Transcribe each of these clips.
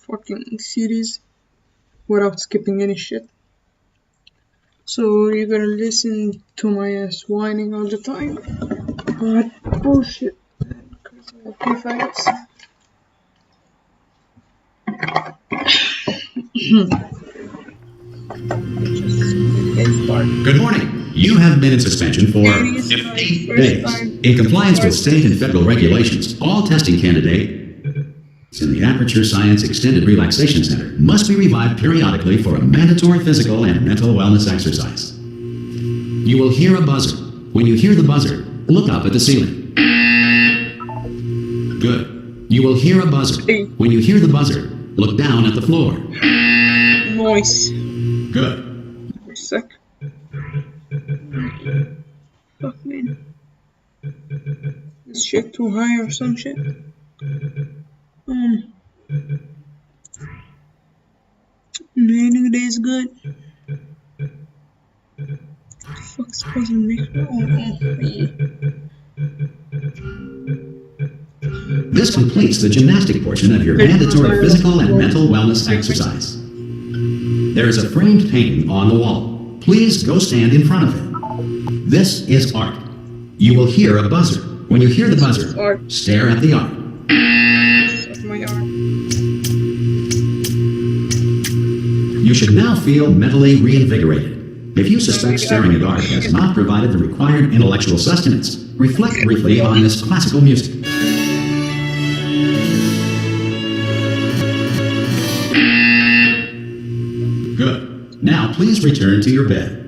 fucking series without skipping any shit. So you're gonna listen to my ass whining all the time. But bullshit, because I have fags. Good morning. You have been in suspension for 15 days. In compliance with state and federal regulations, all testing candidates in the Aperture Science Extended Relaxation Center must be revived periodically for a mandatory physical and mental wellness exercise. You will hear a buzzer. When you hear the buzzer, look up at the ceiling. Good. You will hear a buzzer. When you hear the buzzer, look down at the floor. Nice. Good. Sick. Fuck, man. Is shit too high or some shit? Raining day is good. What the fuck's supposed to make me? This completes the gymnastic portion of your mandatory physical and mental wellness exercise. There is a framed painting on the wall. Please go stand in front of it. This is art. You will hear a buzzer. When you hear the buzzer, stare at the art. My arm. You should now feel mentally reinvigorated. If you suspect staring at art has not provided the required intellectual sustenance, reflect briefly on this classical music. Good. Now please return to your bed.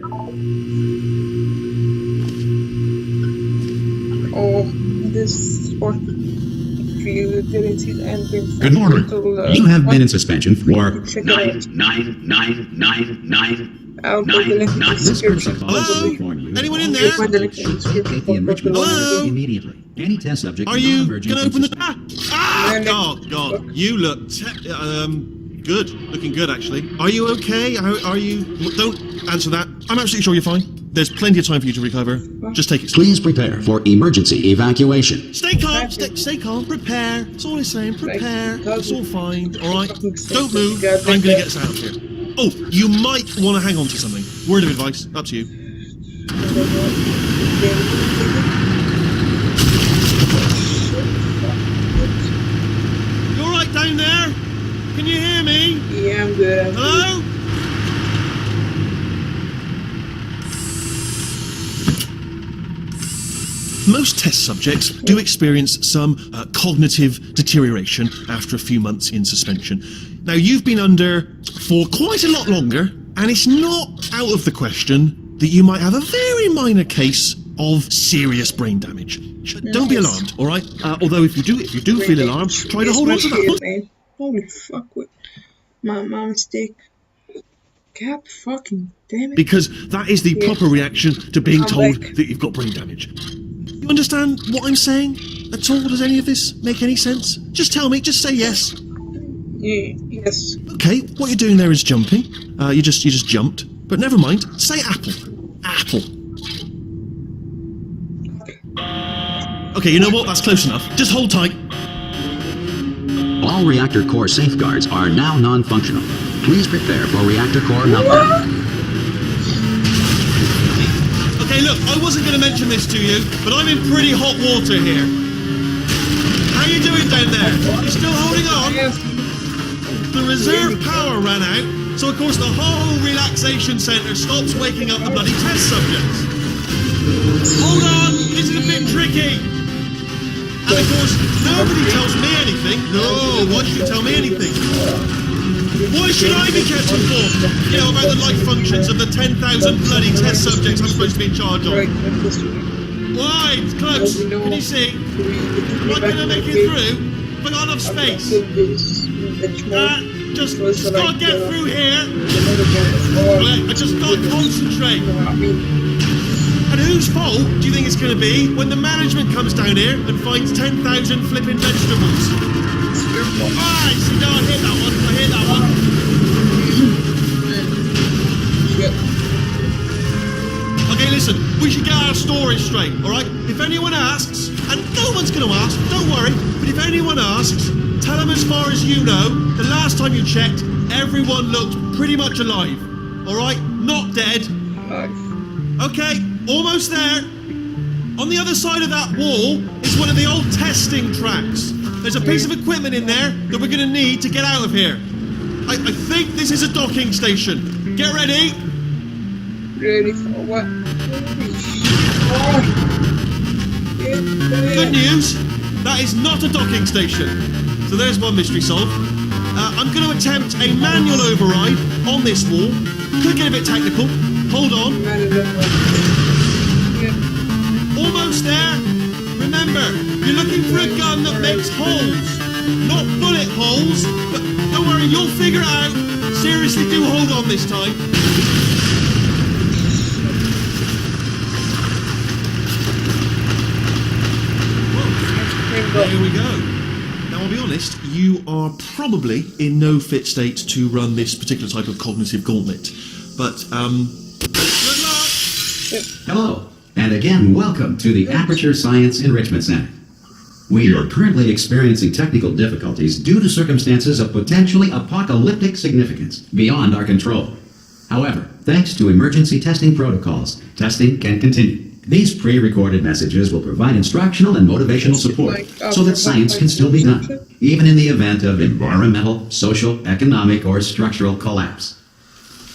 Oh, this sport. If you didn't see the ending. Good morning. You have been in suspension for 9. This person calls to inform you. Anyone in there? Take the enrichment center immediately. Any test subject. Are you gonna open the? Oh God! You look good. Looking good, actually. Are you okay? Are you? Don't answer that. I'm absolutely sure you're fine. There's plenty of time for you to recover. Just take it slow. Please prepare for emergency evacuation. Stay calm. Stay calm. Prepare. That's all I'm saying. Prepare. It's all fine. All right. Don't move. I'm gonna get us out of here. Oh, you might want to hang on to something. Word of advice. Up to you. You all right down there? Can you hear me? Yeah, I'm good. Hello? Most test subjects do experience some cognitive deterioration after a few months in suspension. Now, you've been under for quite a lot longer, and it's not out of the question that you might have a very minor case of serious brain damage. Don't be alarmed, all right? Although if you do feel alarmed, try to hold on to that. Holy fuck, what? My mistake. God fucking damn it. Because that is the proper reaction to being told that you've got brain damage. You understand what I'm saying at all? Does any of this make any sense? Just tell me, just say yes. Yes. Okay, what you're doing there is jumping. You just jumped. But never mind, say apple. Apple. Okay, you know what? That's close enough. Just hold tight. All reactor core safeguards are now non-functional. Please prepare for reactor core meltdown. Okay, look, I wasn't going to mention this to you, but I'm in pretty hot water here. How you doing down there? You still holding on? Yes. The reserve power ran out, so of course the whole relaxation centre stops waking up the bloody test subjects. Hold on, this is a bit tricky. And of course, nobody tells me anything. No, why should you tell me anything? Why should I be kept informed? You know, about the life functions of the 10,000 bloody test subjects I'm supposed to be in charge of. Why? It's close. Can you see? Am I going to make it through? Have I got enough space? Just gotta get through here. I just gotta concentrate. And whose fault do you think it's gonna be when the management comes down here and finds 10,000 flipping vegetables? Alright, see, no, I hit that one. Okay, listen, we should get our story straight, alright? If anyone asks, and no one one's going to ask, don't worry, but if anyone asks, tell them as far as you know, the last time you checked, everyone looked pretty much alive. Alright? Not dead. Okay, almost there. On the other side of that wall is one of the old testing tracks. There's a piece of equipment in there that we're going to need to get out of here. I think this is a docking station. Get ready. Ready for what? Good news, that is not a docking station. So there's one mystery solved. I'm going to attempt a manual override on this wall. Could get a bit technical. Hold on. Almost there. Remember, you're looking for a gun that makes holes. Not bullet holes, but don't worry, you'll figure it out. Seriously, do hold on this time. There we go. Now, I'll be honest, you are probably in no fit state to run this particular type of cognitive gauntlet. But, good luck! Hello, and again, welcome to the Aperture Science Enrichment Center. We are currently experiencing technical difficulties due to circumstances of potentially apocalyptic significance beyond our control. However, thanks to emergency testing protocols, testing can continue. These pre-recorded messages will provide instructional and motivational support so that science can still be done, even in the event of environmental, social, economic, or structural collapse.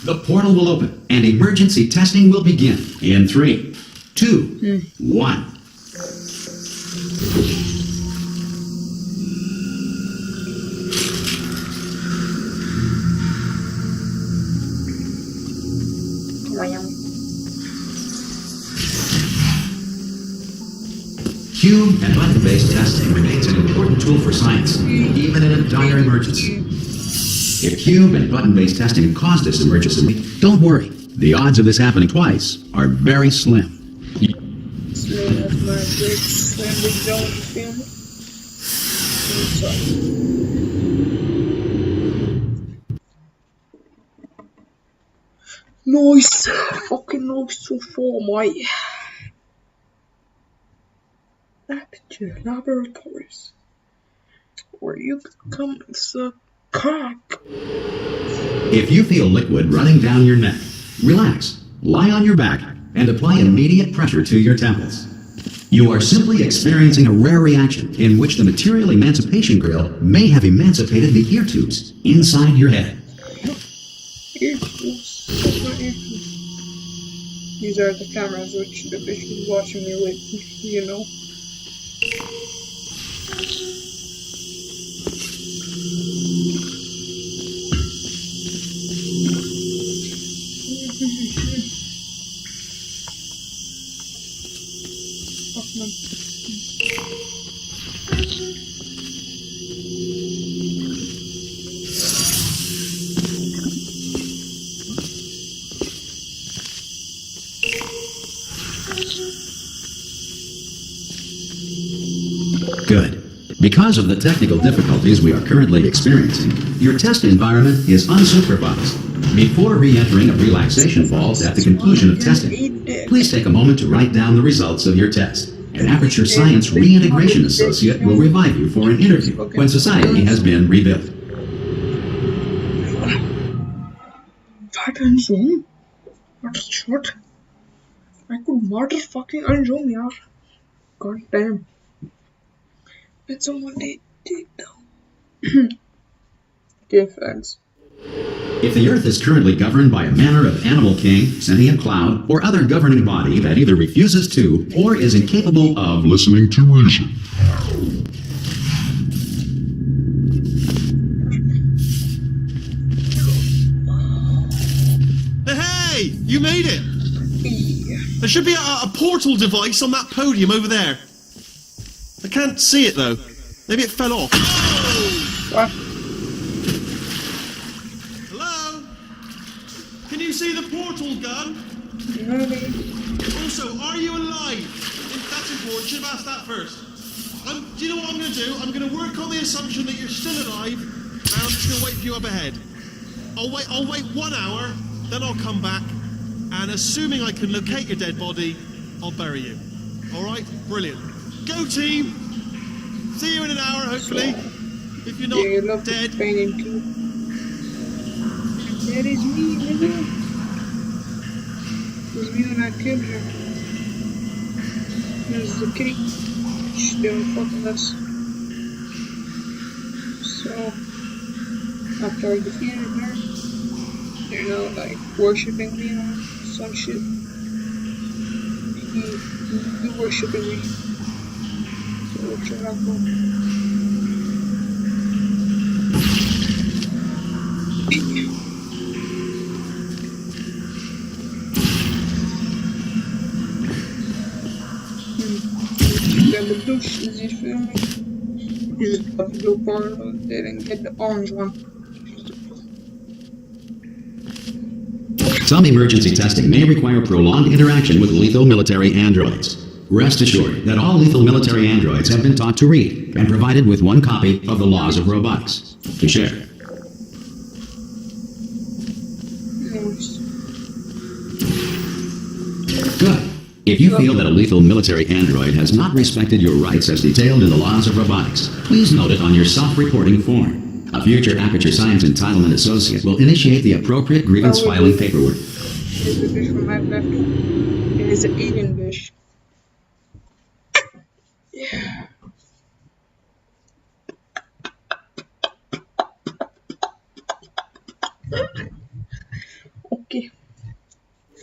The portal will open and emergency testing will begin in 3, 2, 1. Cube and button-based testing remains an important tool for science, even in a dire emergency. If cube and button-based testing caused this emergency, don't worry. The odds of this happening twice are very slim. Nice, fucking nice so far, mate. Aperture Laboratories, where you can come and suck cock. If you feel liquid running down your neck, relax, lie on your back, and apply immediate pressure to your temples. You are simply experiencing a rare reaction in which the material emancipation grill may have emancipated the ear tubes inside your head. Ear tubes? What ear tubes? These are the cameras which the bitch is watching me with, you know. Good. Because of the technical difficulties we are currently experiencing, your test environment is unsupervised. Before re-entering a relaxation vault at the conclusion of testing, please take a moment to write down the results of your test. An Aperture Science Reintegration Associate will revive you for an interview when society has been rebuilt. Fucking zoom? What a shot. I could motherfucking unzoom, yaar. God damn. Let someone did though. Okay, fags. If the Earth is currently governed by a manner of animal king, sentient cloud, or other governing body that either refuses to or is incapable of listening to reason. Hey, you made it! Yeah. There should be a portal device on that podium over there. I can't see it though. Maybe it fell off. What? Hello? Can you see the portal gun? Really? Also, are you alive? That's important. Should have asked that first. Do you know what I'm going to do? I'm going to work on the assumption that you're still alive, and I'm just going to wait for you up ahead. I'll wait 1 hour, then I'll come back, and assuming I can locate your dead body, I'll bury you. All right? Brilliant. Go team! See you in an hour, hopefully. If you're not Yeah, you love dead. the painting too. That is me, nigga. It's me when I killed her. Here's the kitty. She didn't fuck with us. So, after I defeated her, they're now like worshipping me or some shit. He worshipping me. So we'll try to go. Got the blue shit, you feel me? Just got the blue part of it, they didn't get the orange one. Some emergency testing may require prolonged interaction with lethal military androids. Rest assured that all lethal military androids have been taught to read and provided with one copy of the laws of robotics to share. Nice. Good. If you feel that a lethal military android has not respected your rights as detailed in the laws of robotics, please note it on your self-reporting form. A future Aperture Science Entitlement Associate will initiate the appropriate grievance filing paperwork. Here's the fish from my left. It is an alien fish. Yeah. Okay.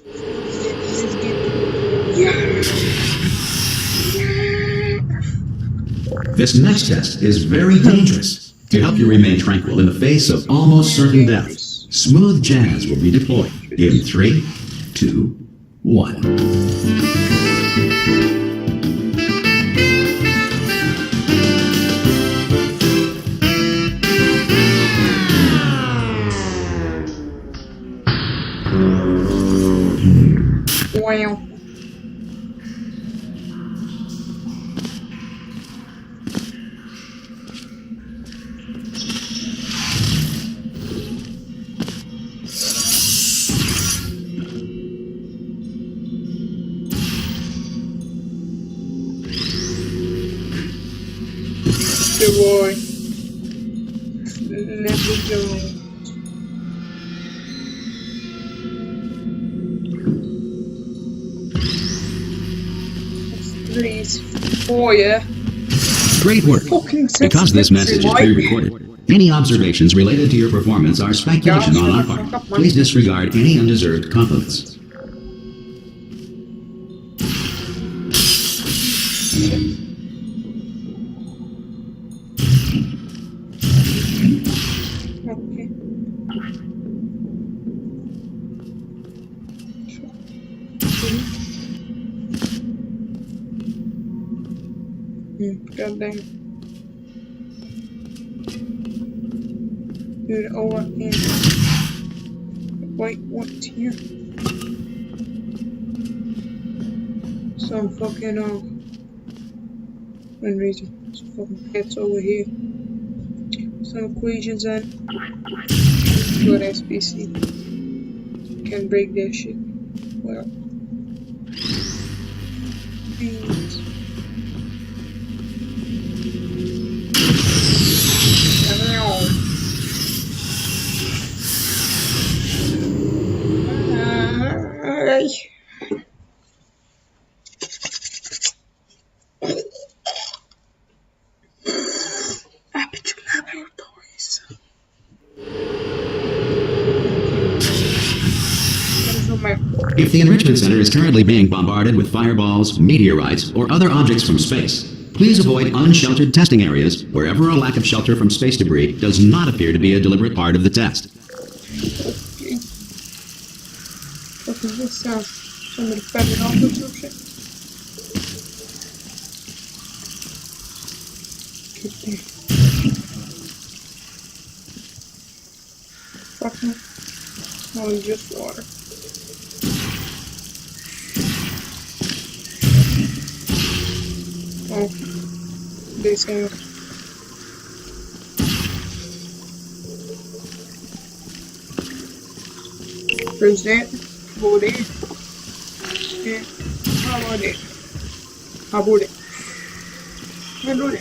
Let's get This next test is very dangerous. To help you remain tranquil in the face of almost certain death, smooth jazz will be deployed in 3, 2, 1. Wow. Good boy. Let me go. Please. Oh yeah. Great work. Fucking Because this message is pre-recorded, any observations related to your performance are speculation on our part. Please disregard any undeserved compliments. Okay. God dang. Dude, over here. Wait, what's here? Some fucking, one reason. Some fucking pets over here. Some equations and good SPC. Can break that shit. Well. Things. Aperture Laboratories. If the Enrichment Center is currently being bombarded with fireballs, meteorites, or other objects from space, please avoid unsheltered testing areas wherever a lack of shelter from space debris does not appear to be a deliberate part of the test. Okay. What does this sound? Somebody fed it off or some shit? Get there. Fuck me. Oh, it's just water. Oh, this thing. Where's that? Go there. Yeah. How about it? How about it? I know it.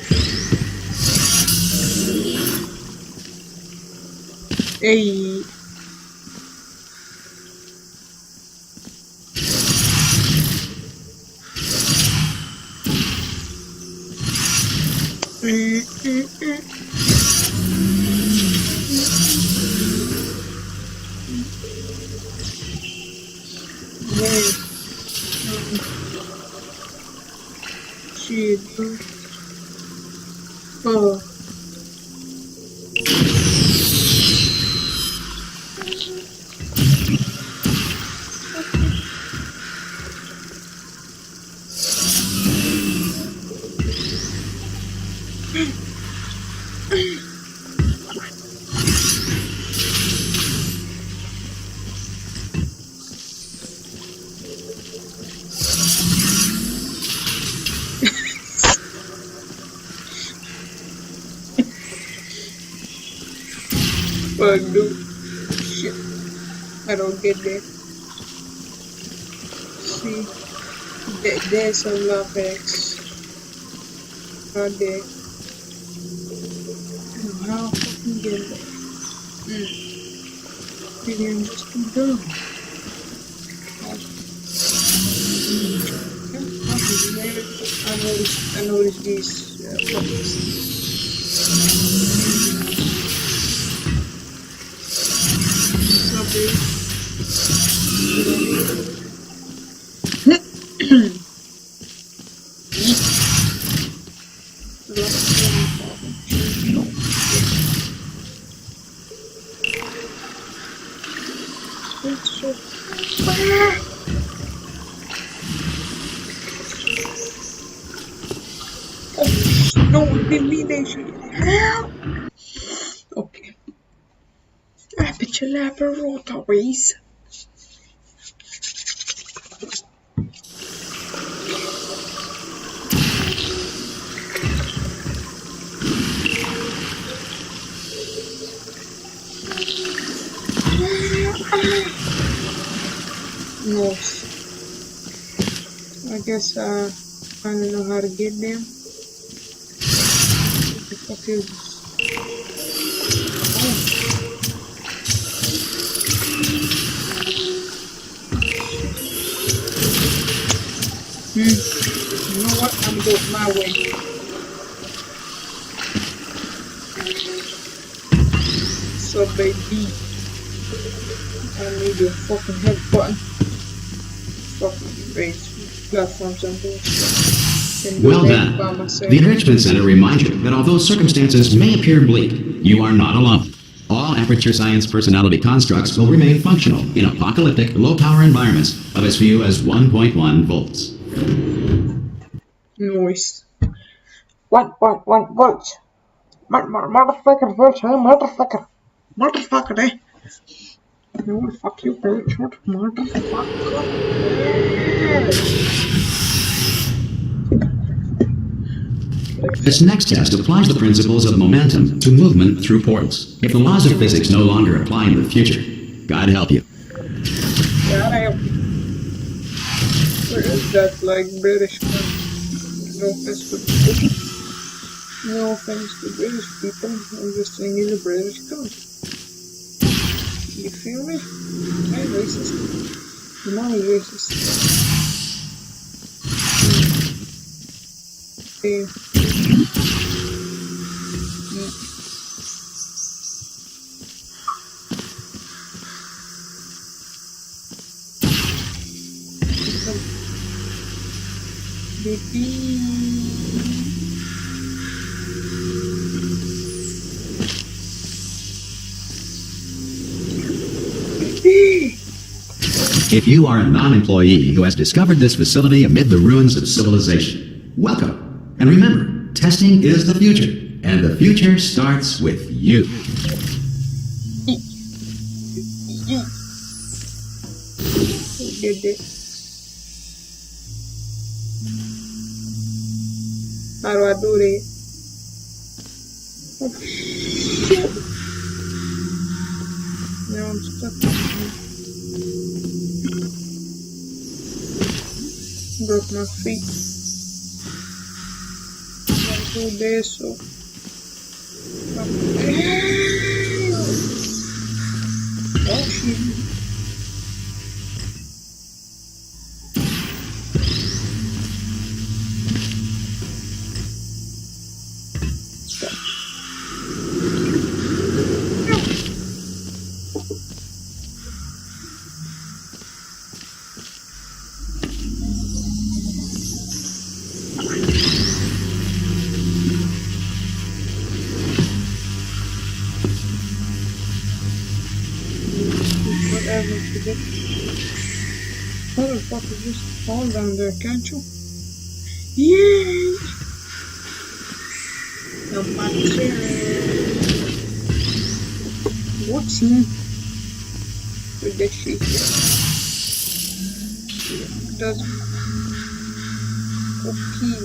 Hey. Shit. Oh. Fuck, dude. Shit. I don't get that. See, there's some love facts. Right there. I don't know how I fucking get that. Maybe I'm just too dumb. I noticed these buttons. No, didn't mean that shit. Okay. Aperture laboratories. No. I guess I don't know how to get them. What the fuck is this? You know what? I'm gonna do it my way. So baby, I need your fucking head button. Fucking raise platforms and bullshit. Well done. The Enrichment Center reminds you that although circumstances may appear bleak, you are not alone. All Aperture Science personality constructs will remain functional in apocalyptic, low-power environments of as few as 1.1 volts. Noise. 1.1 volts. Motherfucker volts, huh? Motherfucker. Motherfucker, eh? No, fuck you, bitch. Motherfucker. This next test applies the principles of momentum to movement through portals. If the laws of physics no longer apply in the future, God help you. God help you. Where is that, like, British country? No offense to people. No offense to British people. I'm just saying he's a British country. You feel me? I ain't racist. Your mom is racist. Okay. If you are a non-employee who has discovered this facility amid the ruins of civilization, welcome. And remember, testing is the future, and the future starts with you. Did it. How do I do that? Oh shit. Now I'm stuck. Broke my feet. de eso. Oh shit. Motherfucker, just fall down there, can't you? Yay! No matter. What's in with this shit here? Does okay.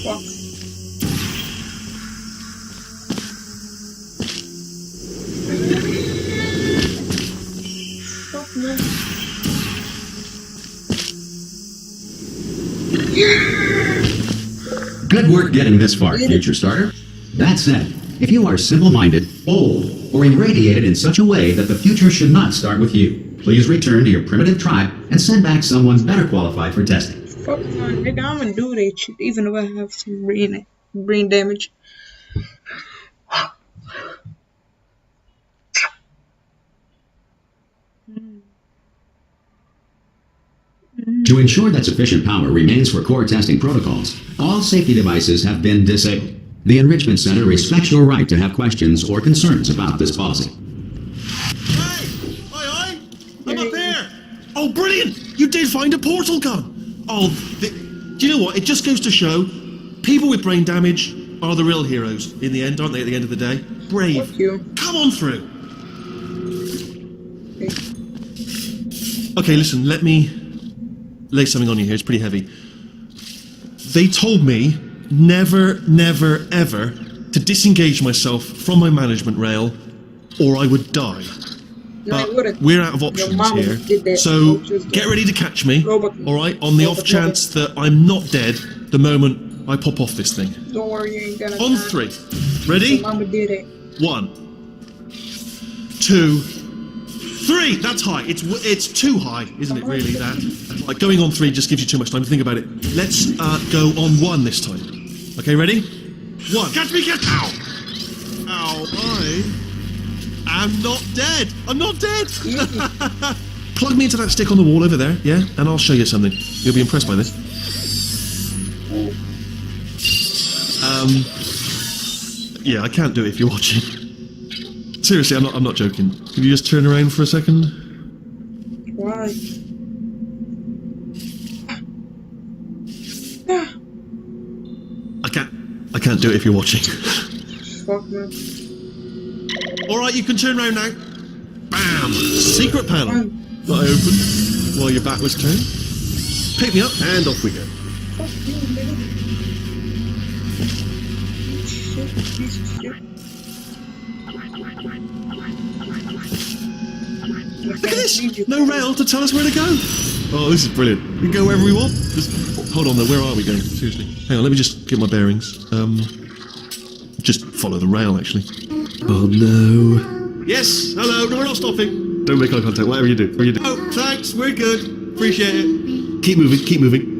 Fuck. Good work getting this far, future starter. That said, if you are simple-minded, old, or irradiated in such a way that the future should not start with you, please return to your primitive tribe and send back someone better qualified for testing. Fuck man, nigga, I'm gonna do that shit even if I have some brain damage. To ensure that sufficient power remains for core testing protocols, all safety devices have been disabled. The Enrichment Center respects your right to have questions or concerns about this policy. Hey! Aye! I'm up here! Oh, brilliant! You did find a portal gun! Oh, do you know what? It just goes to show, people with brain damage are the real heroes in the end, aren't they, at the end of the day? Brave. Fuck you. Come on through! Hey. Okay, listen, let me lay something on you here. It's pretty heavy. They told me never, never, ever to disengage myself from my management rail or I would die. But we're out of options here, so get ready to catch me, alright, on the off chance that I'm not dead the moment I pop off this thing. Don't worry, you ain't gonna On die. 3. Ready? Mama did it. 1, 2, 3. That's high. It's too high, isn't it? Really, that. Like going on 3 just gives you too much time to think about it. Let's go on 1 this time. Okay, ready? 1. Catch me! Catch! Ow! Ow! I'm not dead. I'm not dead. Plug me into that stick on the wall over there, yeah, and I'll show you something. You'll be impressed by this. Yeah, I can't do it if you're watching. Seriously, I'm not joking. Can you just turn around for a second? Why? I can't do it if you're watching. Fuck man. Alright, you can turn around now. Bam! Secret panel. That I opened while your back was turned. Pick me up and off we go. Fuck you, nigga. Shit, piece of shit. Look at this! No rail to tell us where to go! Oh, this is brilliant. We can go wherever we want. Just hold on though, where are we going? Seriously. Hang on, let me just get my bearings. Just follow the rail, actually. Oh no. Yes, hello, no, we're not stopping. Don't make eye contact, whatever you do. Oh, thanks, we're good. Appreciate it. Keep moving, keep moving.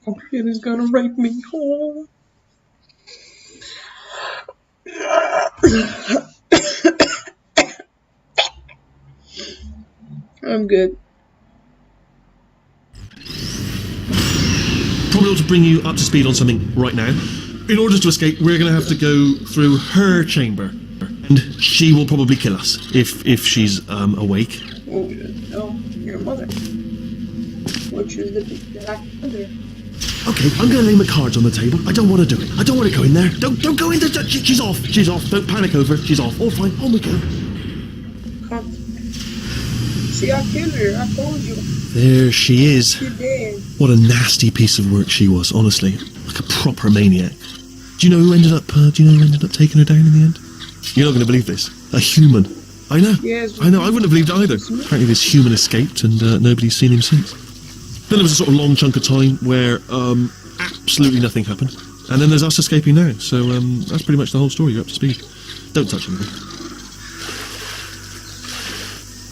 Computer's gonna rape me. Oh. I'm good. Probably ought to bring you up to speed on something right now. In order to escape, we're going to have to go through her chamber. And she will probably kill us, if she's awake. Oh, no, your mother. Which is the mother. Okay, I'm going to lay my cards on the table. I don't want to do it. I don't want to go in there. Don't go in there. She's off. She's off. Don't panic over. She's off. All fine. On we go. Come. See, I killed her. I told you. There she is. She did. What a nasty piece of work she was, honestly. Like a proper maniac. Do you know who ended up taking her down in the end? You're not going to believe this. A human. I know. Yes. I know. I wouldn't have believed it either. Apparently this human escaped and nobody's seen him since. Then there was a sort of long chunk of time where absolutely nothing happened. And then there's us escaping now. So that's pretty much the whole story. You're up to speed. Don't touch anything.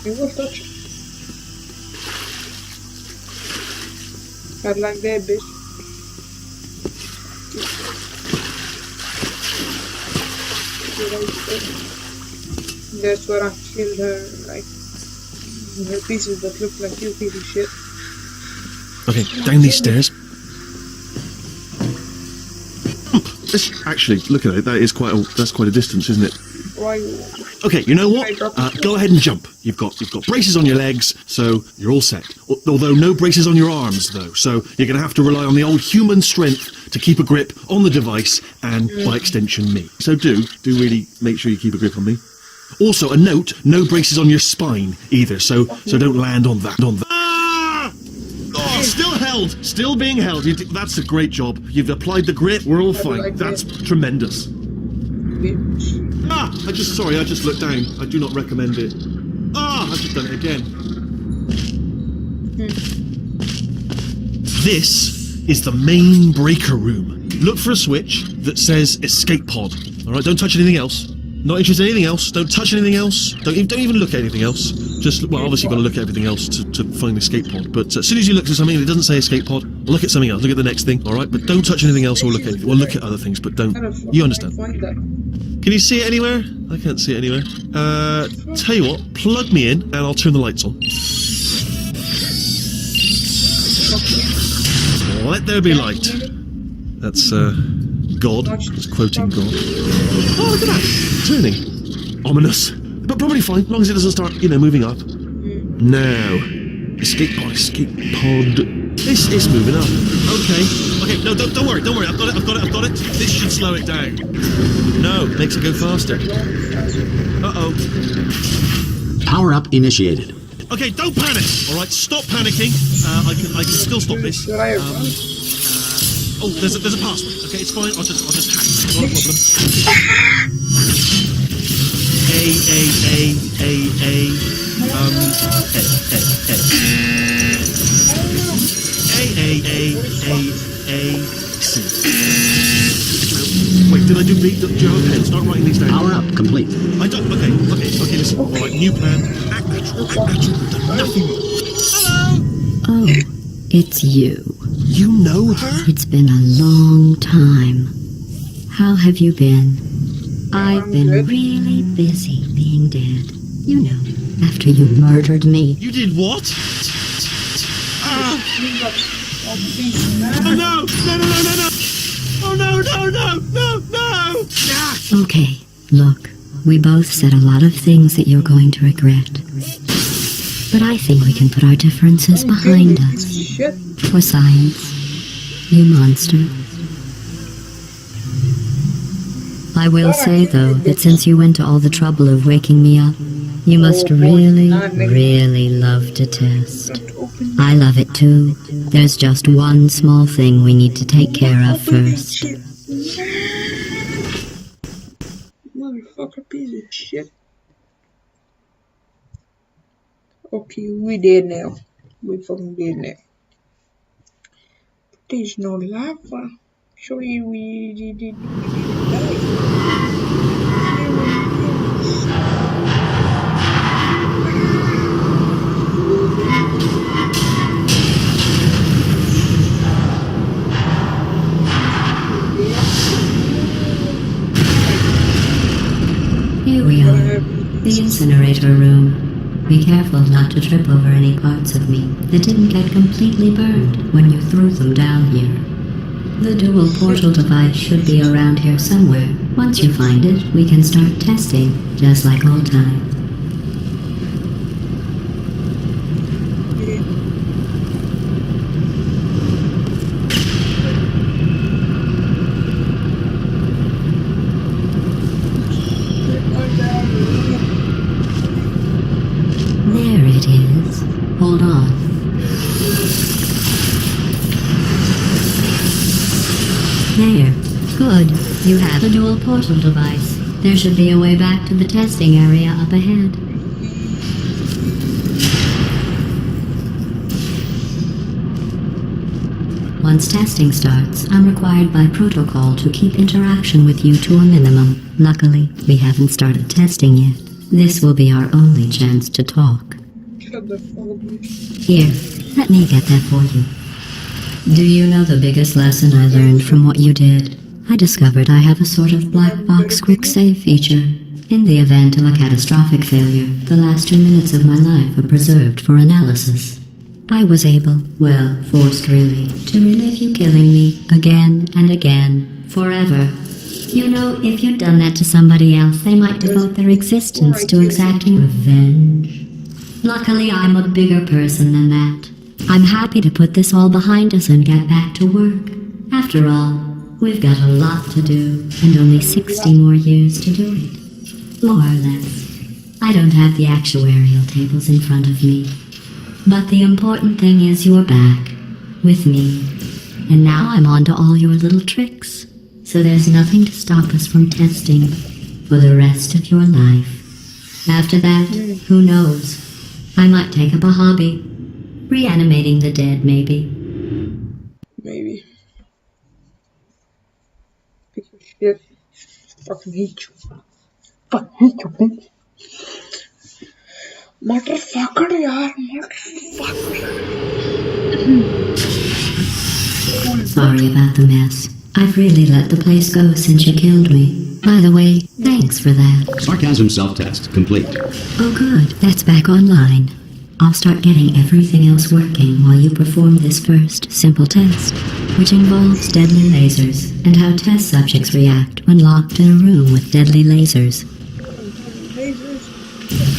You will touch it. Not like that, bitch. That's what I killed her, like, her pieces that look like you piece of shit. Okay, down these stairs. Actually, look at it. That's quite a distance, isn't it? Why? Okay, you know what? Go ahead and jump. You've got braces on your legs, so you're all set. Although no braces on your arms, though. So you're going to have to rely on the old human strength to keep a grip on the device and, by extension, me. So do really make sure you keep a grip on me. Also, a note: no braces on your spine either. So don't land on that. Ah! Oh, still held. Still being held. That's a great job. You've applied the grip. We're all fine. That's tremendous. Bitch. I just looked down. I do not recommend it. I've just done it again. This is the main breaker room. Look for a switch that says escape pod. Alright, don't touch anything else. Not interested in anything else. Don't touch anything else. Don't even look at anything else. Just, well, obviously you've got to look at everything else to find the escape pod. But as soon as you look at something and it doesn't say escape pod, look at something else. Look at the next thing, alright? But don't touch anything else or look at anything. Well, look at other things, but don't. You understand. Can you see it anywhere? I can't see it anywhere. Tell you what, plug me in and I'll turn the lights on. Let there be light. That's, God. It's quoting God. Oh, look at that. Turning. Ominous. But probably fine, as long as it doesn't start, moving up. Now. Escape pod. It's moving up. Okay, no, don't worry. I've got it. This should slow it down. No, makes it go faster. Uh-oh. Power up initiated. Okay, don't panic. All right, stop panicking. I can still stop this. There's a password. Okay, it's fine. I'll just hack it. Not a problem. C. Wait, did I do B? Do you have a pen? Start writing these down. Power up complete. I don't. Okay, listen. All right, new plan. Act natural. Nothing more. Hello. Oh, it's you. You know her? It's been a long time. How have you been? I've been really busy being dead. You know, after you murdered me. You did what? Oh no! Oh no! Okay, look, we both said a lot of things that you're going to regret. But I think we can put our differences behind us. For science, you monster. I will say, though, that since you went to all the trouble of waking me up, you must really love to test. I love it too. There's just one small thing we need to take care of first. Motherfucker piece of shit. Okay, we dead now. We fucking dead now. There's no lava. Surely we didn't die. Here we are, the incinerator room. Be careful not to trip over any parts of me that didn't get completely burned when you threw them down here. The dual portal device should be around here somewhere. Once you find it, we can start testing, just like old times. There it is. Hold on. You have a dual portal device. There should be a way back to the testing area up ahead. Once testing starts, I'm required by protocol to keep interaction with you to a minimum. Luckily, we haven't started testing yet. This will be our only chance to talk. Shut the fuck up. Here, let me get that for you. Do you know the biggest lesson I learned from what you did? I discovered I have a sort of black box quick save feature. In the event of a catastrophic failure, the last 2 minutes of my life are preserved for analysis. I was able, well, forced really, to relive you killing me again and again, forever. You know, if you'd done that to somebody else, they might devote their existence to exacting revenge. Luckily, I'm a bigger person than that. I'm happy to put this all behind us and get back to work. After all, we've got a lot to do, and only 60 more years to do it. More or less. I don't have the actuarial tables in front of me. But the important thing is you're back, with me. And now I'm on to all your little tricks. So there's nothing to stop us from testing for the rest of your life. After that, who knows? I might take up a hobby. Reanimating the dead, maybe. Maybe. Piece of shit. Fucking hate you. Fucking hate you, bitch. Motherfucker, yaar. Motherfucker. Sorry about the mess. I've really let the place go since you killed me. By the way, thanks for that. Sarcasm self-test complete. Oh good, that's back online. I'll start getting everything else working while you perform this first simple test, which involves deadly lasers and how test subjects react when locked in a room with deadly lasers. Lasers.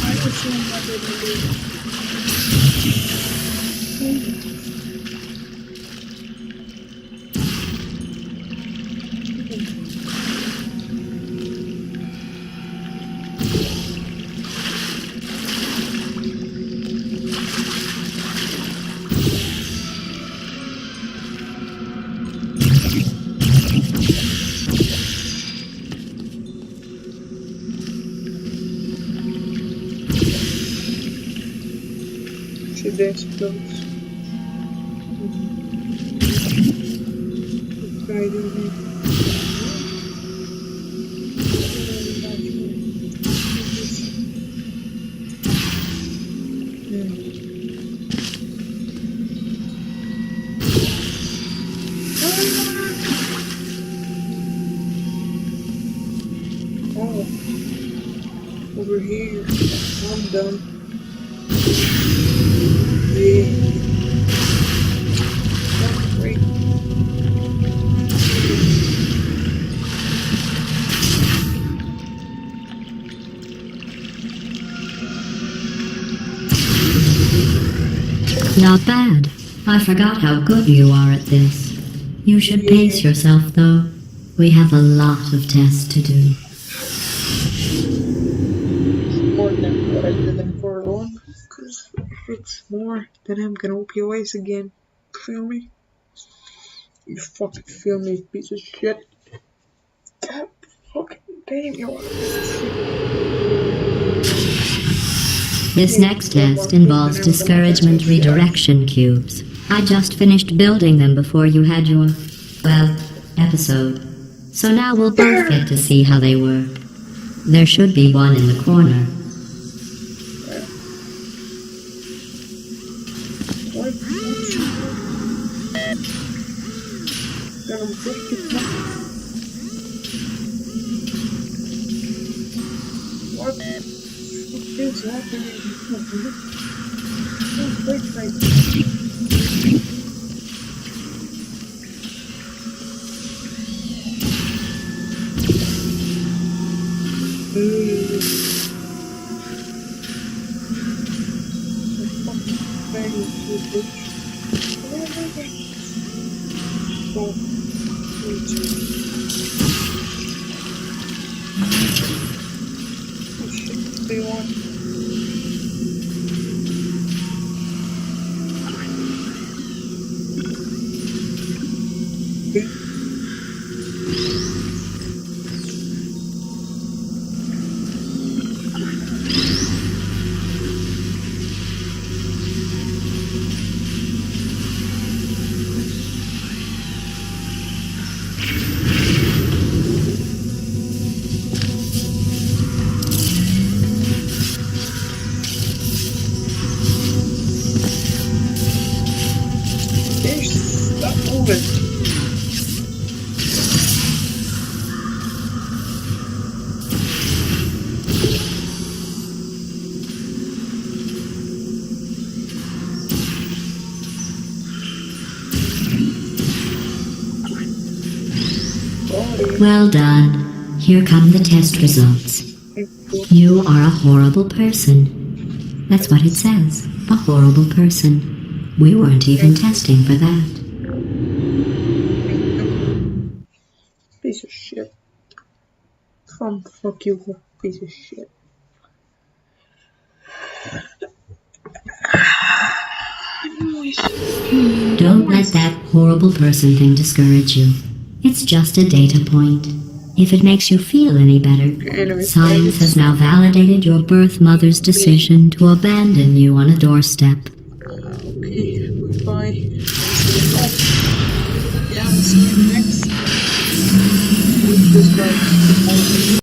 I assume that should explodes. Try to oh, over here. I'm done. Yeah. That's great. Not bad. I forgot how good you are at this. You should pace yourself, though. We have a lot of tests to do. More than what I did in for long. Because if it's more, then I'm gonna whoop your ass again. Feel me? You fucking feel me, piece of shit. God fucking damn you. This next test involves discouragement redirection cubes. I just finished building them before you had your, well, episode. So now we'll both get to see how they work. There should be one in the corner. What? Gonna break it up. What is happening? Don't break like this. They want. Well done. Here come the test results. You are a horrible person. That's what it says. A horrible person. We weren't even testing for that. Piece of shit. Fuck you, piece of shit. Don't let that horrible person thing discourage you. It's just a data point. If it makes you feel any better, science has now validated your birth mother's decision to abandon you on a doorstep. Okay, goodbye. Yeah, we'll see you next. This guy.